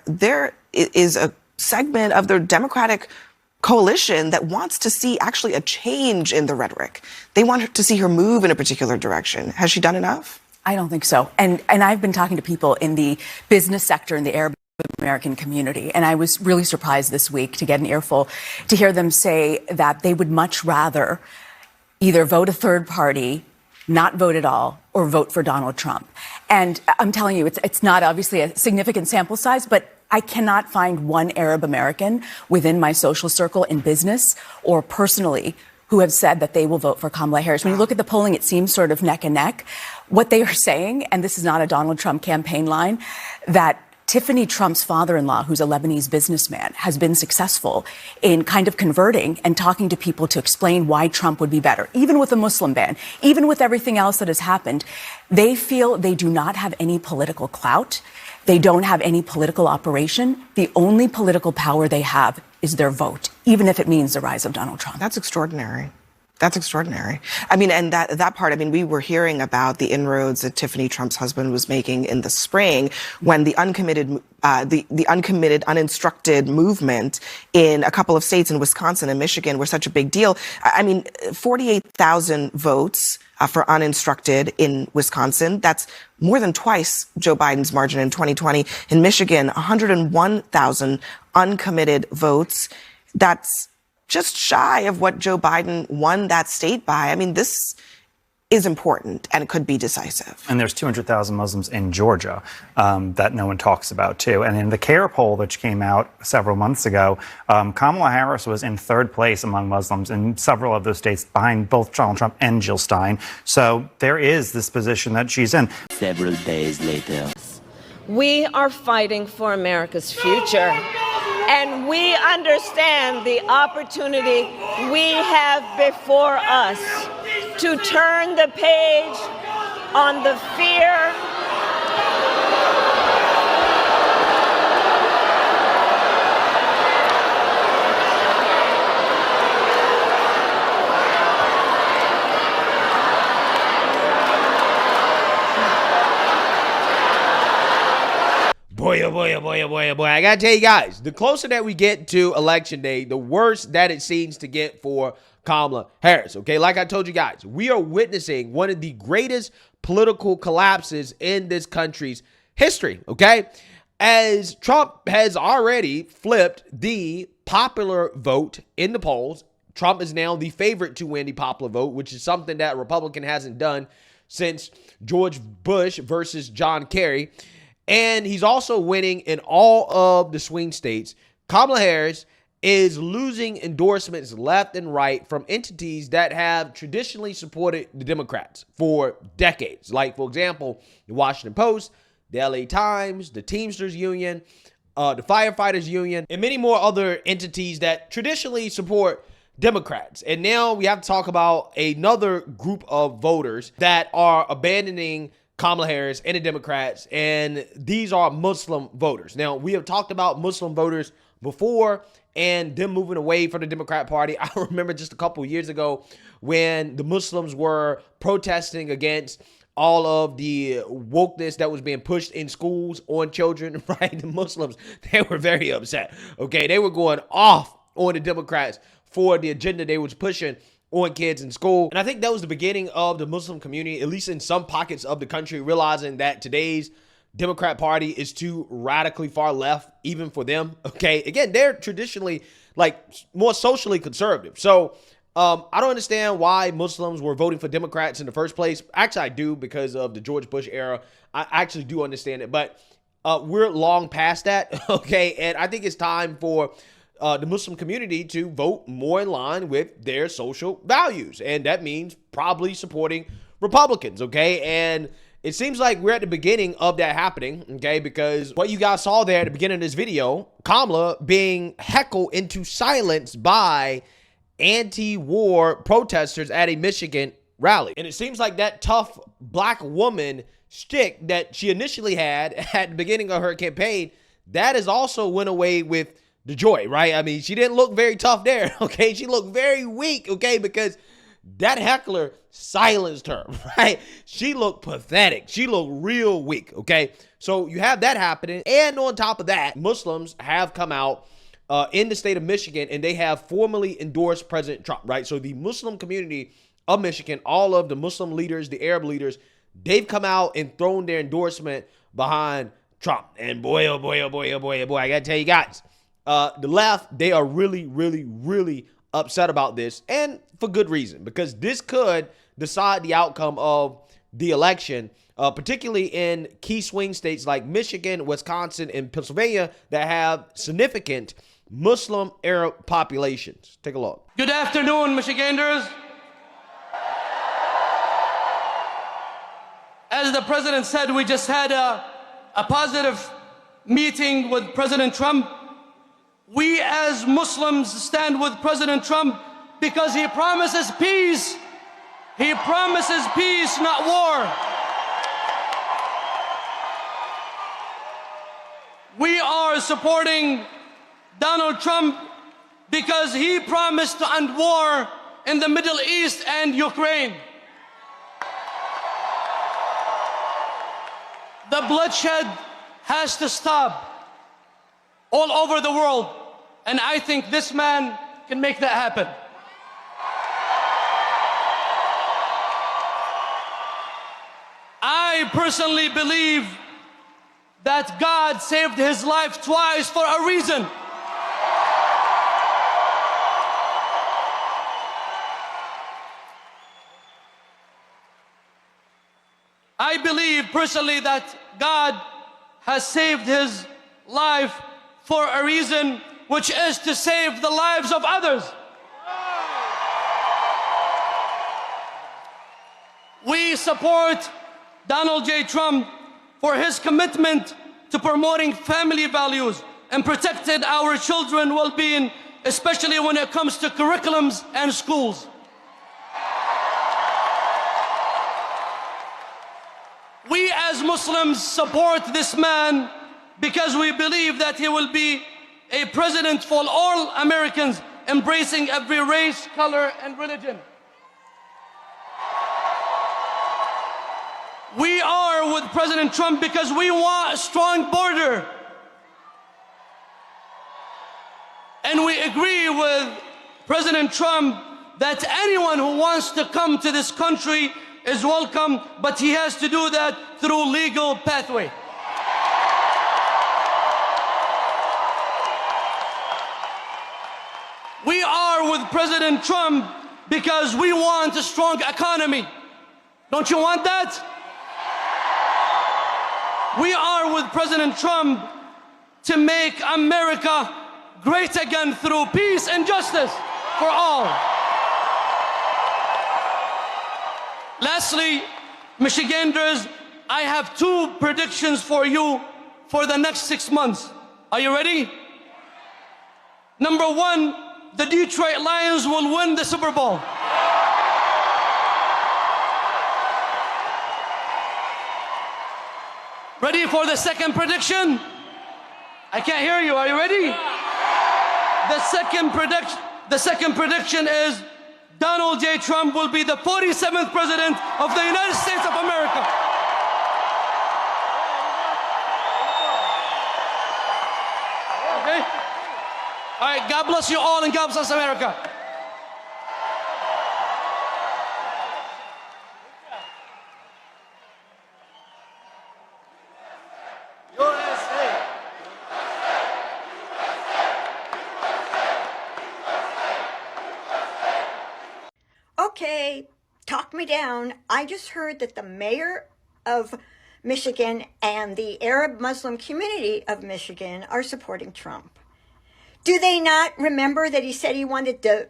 there is a segment of the Democratic coalition that wants to see actually a change in the rhetoric. They want to see her move in a particular direction. Has she done enough? I don't think so. And I've been talking to people in the business sector, in the Arab American community, and I was really surprised this week to get an earful to hear them say that they would much rather either vote a third party, not vote at all, or vote for Donald Trump. And I'm telling you, it's not obviously a significant sample size, but I cannot find one Arab American within my social circle in business or personally who have said that they will vote for Kamala Harris. When you look at the polling, it seems sort of neck and neck. What they are saying, and this is not a Donald Trump campaign line, that Tiffany Trump's father-in-law, who's a Lebanese businessman, has been successful in kind of converting and talking to people to explain why Trump would be better, even with a Muslim ban, even with everything else that has happened. They feel they do not have any political clout. They don't have any political operation. The only political power they have is their vote, even if it means the rise of Donald Trump. That's extraordinary. That's extraordinary. I mean, and that part, I mean, we were hearing about the inroads that Tiffany Trump's husband was making in the spring when the uncommitted, uninstructed movement in a couple of states in Wisconsin and Michigan were such a big deal. I mean, 48,000 votes for uninstructed in Wisconsin. That's more than twice Joe Biden's margin in 2020. In Michigan, 101,000 uncommitted votes. That's just shy of what Joe Biden won that state by. I mean, this is important and it could be decisive. And there's 200,000 Muslims in Georgia that no one talks about, too. And in the CARE poll, which came out several months ago, Kamala Harris was in third place among Muslims in several of those states, behind both Donald Trump and Jill Stein. So there is this position that she's in. Several days later. We are fighting for America's future. And we understand the opportunity we have before us to turn the page on the fear Boy, oh boy, oh boy, oh boy, oh boy. I gotta tell you guys, the closer that we get to Election Day, the worse that it seems to get for Kamala Harris. Okay, like I told you guys, we are witnessing one of the greatest political collapses in this country's history. Okay, as Trump has already flipped the popular vote in the polls. Trump is now the favorite to win the popular vote, which is something that a Republican hasn't done since George Bush versus John Kerry. And he's also winning in all of the swing states. Kamala Harris is losing endorsements left and right from entities that have traditionally supported the Democrats for decades. Like, for example, the Washington Post, the LA Times, the Teamsters Union, the Firefighters Union, and many more other entities that traditionally support Democrats. And now we have to talk about another group of voters that are abandoning Kamala Harris and the Democrats, and these are Muslim voters. Now, we have talked about Muslim voters before and them moving away from the Democrat Party. I remember just a couple of years ago when the Muslims were protesting against all of the wokeness that was being pushed in schools on children, right? The Muslims, they were very upset, okay? They were going off on the Democrats for the agenda they was pushing on kids in school. And I think that was the beginning of the Muslim community, at least in some pockets of the country, realizing that today's Democrat Party is too radically far left, even for them. Okay. Again, they're traditionally like more socially conservative. So I don't understand why Muslims were voting for Democrats in the first place. Actually, I do, because of the George Bush era. I actually do understand it, but we're long past that. Okay. And I think it's time for the Muslim community to vote more in line with their social values. And that means probably supporting Republicans, okay? And it seems like we're at the beginning of that happening, okay? Because what you guys saw there at the beginning of this video, Kamala being heckled into silence by anti-war protesters at a Michigan rally. And it seems like that tough black woman shtick that she initially had at the beginning of her campaign, that has also went away with the joy, right? I mean, she didn't look very tough there, okay? She looked very weak, okay? Because that heckler silenced her, right? She looked pathetic. She looked real weak, okay? So you have that happening. And on top of that, Muslims have come out in the state of Michigan, and they have formally endorsed President Trump, right? So the Muslim community of Michigan, all of the Muslim leaders, the Arab leaders, they've come out and thrown their endorsement behind Trump. And boy, oh boy, oh boy, oh boy, oh boy, I gotta tell you guys, the left, they are really, really, really upset about this, and for good reason, because this could decide the outcome of the election, particularly in key swing states like Michigan, Wisconsin, and Pennsylvania that have significant Muslim Arab populations. Take a look. Good afternoon, Michiganders. As the president said, we just had a positive meeting with President Trump. We as Muslims stand with President Trump because he promises peace. He promises peace, not war. We are supporting Donald Trump because he promised to end war in the Middle East and Ukraine. The bloodshed has to stop all over the world, and I think this man can make that happen. I personally believe that God saved his life twice for a reason. I believe personally that God has saved his life for a reason, which is to save the lives of others. We support Donald J. Trump for his commitment to promoting family values and protecting our children's well-being, especially when it comes to curriculums and schools. We as Muslims support this man because we believe that he will be a president for all Americans, embracing every race, color, and religion. We are with President Trump because we want a strong border. And we agree with President Trump that anyone who wants to come to this country is welcome, but he has to do that through legal pathway. We are with President Trump because we want a strong economy. Don't you want that? We are with President Trump to make America great again through peace and justice for all. Lastly, Michiganders, I have two predictions for you for the next 6 months. Are you ready? Number one, the Detroit Lions will win the Super Bowl. Ready for the second prediction? I can't hear you. Are you ready? The second prediction is Donald J. Trump will be the 47th president of the United States of America. Okay? All right, God bless you all and God bless America. Okay, talk me down. I just heard that the mayor of Michigan and the Arab Muslim community of Michigan are supporting Trump. Do they not remember that he said he wanted to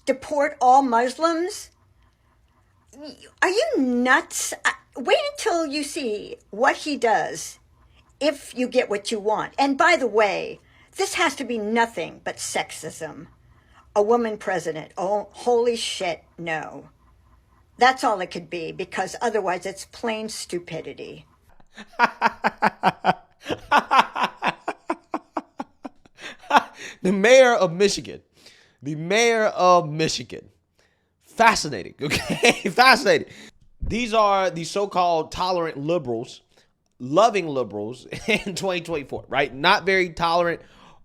deport all Muslims? Are you nuts? Wait until you see what he does if you get what you want. And by the way, this has to be nothing but sexism. A woman president. Oh, holy shit, no. That's all it could be, because otherwise it's plain stupidity. The mayor of Michigan. The mayor of Michigan. Fascinating, okay? Fascinating. These are the so-called tolerant liberals loving liberals in 2024, right? Not very tolerant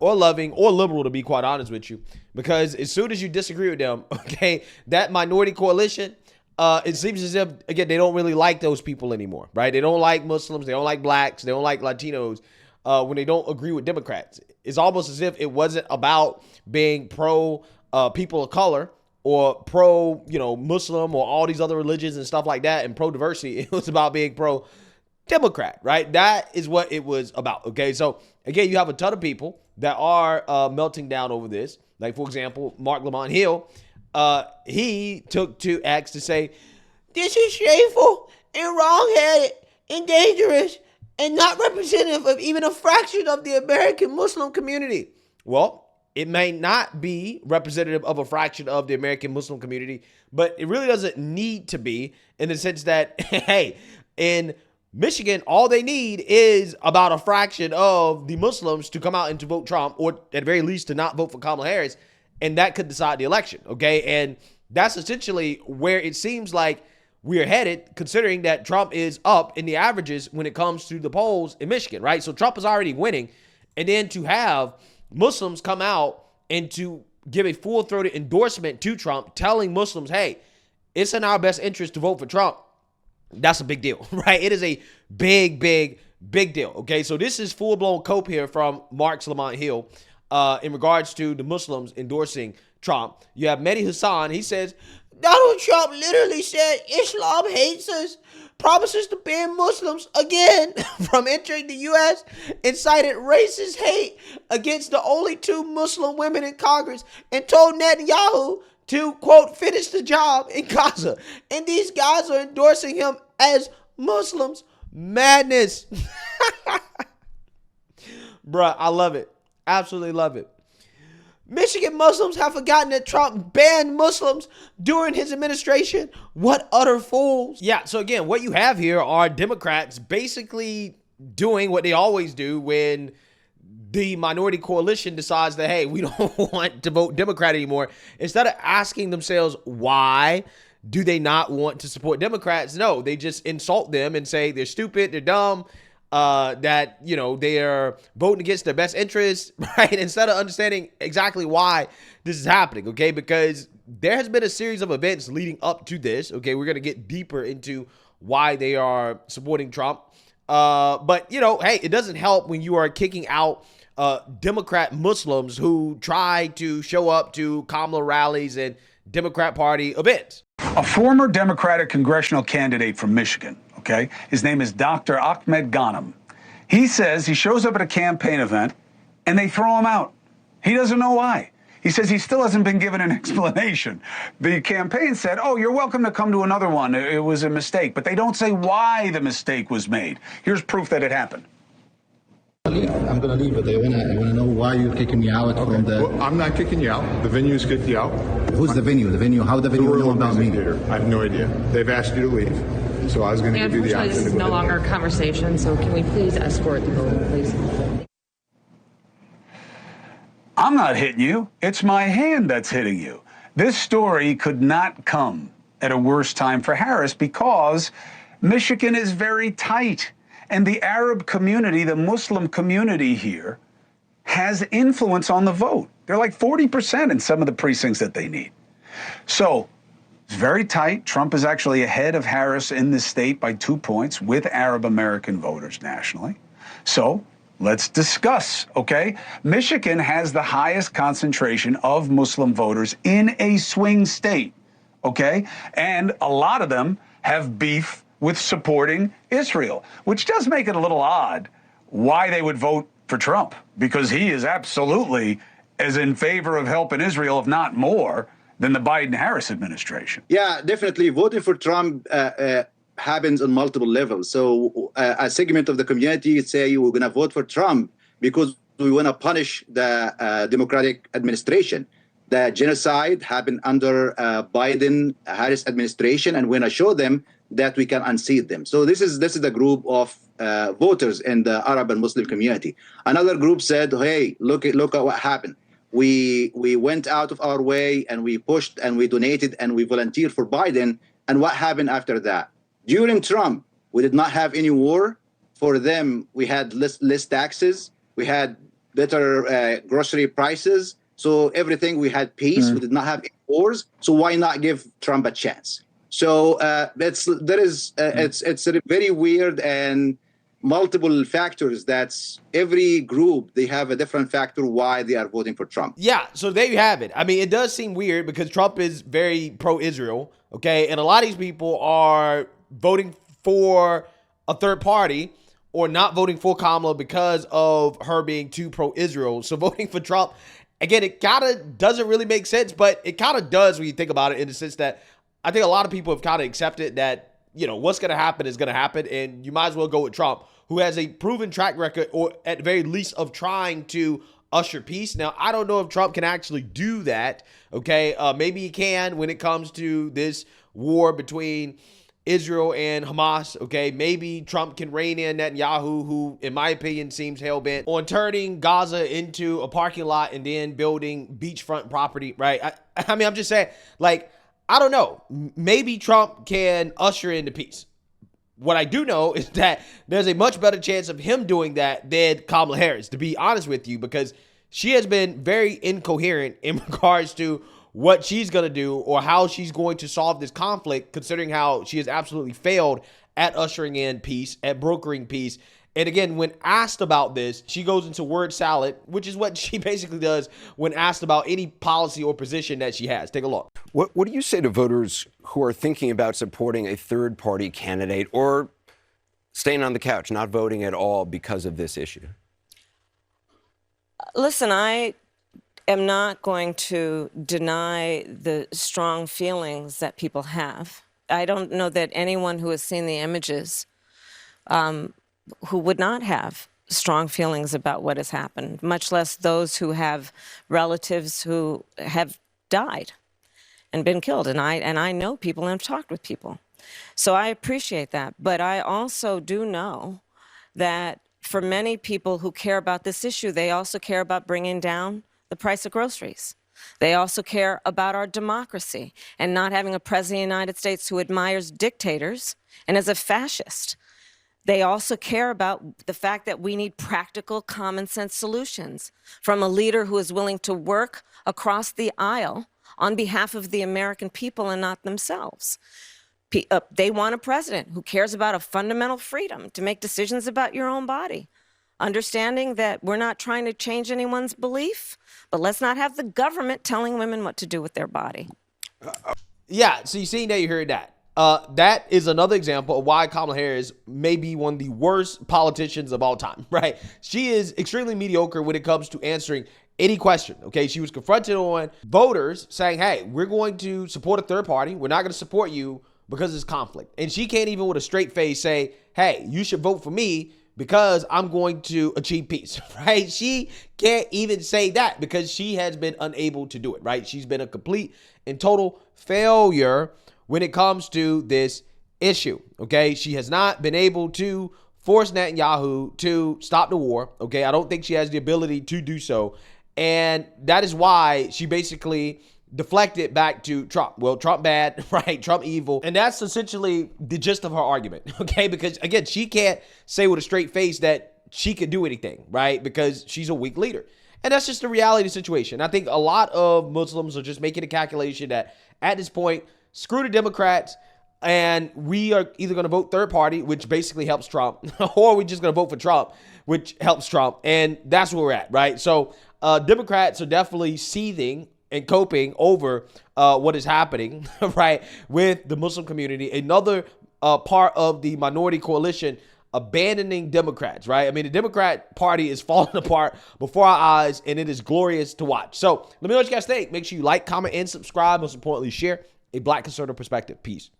or loving or liberal, to be quite honest with you, because as soon as you disagree with them, okay, that minority coalition, it seems as if, again, they don't really like those people anymore, right? They don't like Muslims. They don't like blacks. They don't like Latinos when they don't agree with Democrats. It's almost as if it wasn't about being pro people of color or pro, Muslim or all these other religions and stuff like that and pro diversity. It was about being pro Democrat, right? That is what it was about. Okay. So again, you have a ton of people that are melting down over this. Like, for example, Mark Lamont Hill, he took to X to say, this is shameful and wrong-headed and dangerous and not representative of even a fraction of the American Muslim community. Well, it may not be representative of a fraction of the American Muslim community, but it really doesn't need to be, in the sense that, hey, in Michigan, all they need is about a fraction of the Muslims to come out and to vote Trump, or at the very least to not vote for Kamala Harris, and that could decide the election, okay? And that's essentially where it seems like we are headed, considering that Trump is up in the averages when it comes to the polls in Michigan, right? So Trump is already winning, and then to have Muslims come out and to give a full-throated endorsement to Trump, telling Muslims, hey, it's in our best interest to vote for Trump, that's a big deal, right? It is a big, big, big deal, okay? So this is full-blown cope here from Mark Lamont Hill in regards to the Muslims endorsing Trump. You have Mehdi Hassan. He says, Donald Trump literally said Islam hates us, promises to ban Muslims again from entering the U.S., incited racist hate against the only 2 Muslim women in Congress, and told Netanyahu to, quote, finish the job in Gaza. And these guys are endorsing him as Muslims. Madness. Bruh, I love it. Absolutely love it. Michigan Muslims have forgotten that Trump banned Muslims during his administration. What utter fools. Yeah, so again, what you have here are Democrats basically doing what they always do when the minority coalition decides that, hey, we don't want to vote Democrat anymore. Instead of asking themselves why do they not want to support Democrats, no, they just insult them and say they're stupid, they're dumb, that, they are voting against their best interests, right? Instead of understanding exactly why this is happening, okay? Because there has been a series of events leading up to this, okay? We're going to get deeper into why they are supporting Trump. But, hey, it doesn't help when you are kicking out Democrat Muslims who try to show up to Kamala rallies and Democrat Party events. A former Democratic congressional candidate from Michigan, okay? His name is Dr. Ahmed Ghanem. He says he shows up at a campaign event and they throw him out. He doesn't know why. He says he still hasn't been given an explanation. The campaign said, oh, you're welcome to come to another one. It was a mistake. But they don't say why the mistake was made. Here's proof that it happened. I'm going to leave, but I want to know why you're kicking me out from the... Well, I'm not kicking you out. The venue's kicked you out. Who's the venue? The venue? How the venue know about me? I have no idea. They've asked you to leave. So I was going to give you the option. Unfortunately, this is no longer a conversation, so can we please escort the vote, please? I'm not hitting you. It's my hand that's hitting you. This story could not come at a worse time for Harris because Michigan is very tight. And the Arab community, the Muslim community here, has influence on the vote. They're like 40% in some of the precincts that they need. So it's very tight. Trump is actually ahead of Harris in this state by 2 points with Arab American voters nationally. So let's discuss, okay? Michigan has the highest concentration of Muslim voters in a swing state, okay? And a lot of them have beef with supporting Israel, which does make it a little odd why they would vote for Trump, because he is absolutely as in favor of helping Israel, if not more, than the Biden-Harris administration. Yeah, definitely. Voting for Trump happens on multiple levels. So a segment of the community say we're going to vote for Trump because we want to punish the Democratic administration. The genocide happened under Biden-Harris administration, and we're going to show them that we can unseat them. So this is the group of voters in the Arab and Muslim community. Another group said, hey, look at what happened. We went out of our way and we pushed and we donated and we volunteered for Biden. And what happened after that? During Trump, we did not have any war. for them, we had less taxes, we had better grocery prices. So everything, we had peace. We did not have wars. So why not give Trump a chance? So it's very weird, and multiple factors. That's every group, they have a different factor why they are voting for Trump. Yeah, so there you have it. I mean, it does seem weird because Trump is very pro-Israel, okay? And a lot of these people are voting for a third party or not voting for Kamala because of her being too pro-Israel. So voting for Trump, again, it kind of doesn't really make sense, but it kind of does when you think about it, in the sense that I think a lot of people have kind of accepted that, you know, what's going to happen is going to happen, and you might as well go with Trump, who has a proven track record, or at the very least, of trying to usher peace. Now, I don't know if Trump can actually do that, okay? Maybe he can when it comes to this war between Israel and Hamas, okay? Maybe Trump can rein in Netanyahu, who, in my opinion, seems hell-bent on turning Gaza into a parking lot and then building beachfront property, right? I mean, I'm just saying, like, I don't know. Maybe Trump can usher in the peace. What I do know is that there's a much better chance of him doing that than Kamala Harris, to be honest with you, because she has been very incoherent in regards to what she's going to do or how she's going to solve this conflict, considering how she has absolutely failed at ushering in peace, at brokering peace. And again, when asked about this, she goes into word salad, which is what she basically does when asked about any policy or position that she has. Take a look. What do you say to voters who are thinking about supporting a third-party candidate or staying on the couch, not voting at all because of this issue? Listen, I am not going to deny the strong feelings that people have. I don't know that anyone who has seen the images who would not have strong feelings about what has happened, much less those who have relatives who have died and been killed. And I know people and have talked with people. So I appreciate that. But I also do know that for many people who care about this issue, they also care about bringing down the price of groceries. They also care about our democracy and not having a president of the United States who admires dictators and is a fascist. They also care about the fact that we need practical, common sense solutions from a leader who is willing to work across the aisle on behalf of the American people and not themselves. They want a president who cares about a fundamental freedom to make decisions about your own body, understanding that we're not trying to change anyone's belief, but let's not have the government telling women what to do with their body. Yeah, so you see that, you heard that. That is another example of why Kamala Harris may be one of the worst politicians of all time, right? She is extremely mediocre when it comes to answering any question, okay? She was confronted on voters saying, hey, we're going to support a third party. We're not going to support you because it's conflict. And she can't even with a straight face say, hey, you should vote for me because I'm going to achieve peace, right? She can't even say that because she has been unable to do it, right? She's been a complete and total failure when it comes to this issue, okay? She has not been able to force Netanyahu to stop the war, okay? I don't think she has the ability to do so. And that is why she basically deflected back to Trump. Well, Trump bad, right? Trump evil. And that's essentially the gist of her argument, okay? Because, again, she can't say with a straight face that she could do anything, right? Because she's a weak leader. And that's just the reality of the situation. I think a lot of Muslims are just making a calculation that at this point, screw the Democrats, and we are either going to vote third party, which basically helps Trump, or we're just going to vote for Trump, which helps Trump. And that's where we're at, right? So Democrats are definitely seething and coping over what is happening, right, with the Muslim community. Another part of the minority coalition abandoning Democrats, right? I mean, the Democrat Party is falling apart before our eyes, and it is glorious to watch. So let me know what you guys think. Make sure you like, comment, and subscribe. Most importantly, share a Black conservative perspective. Peace.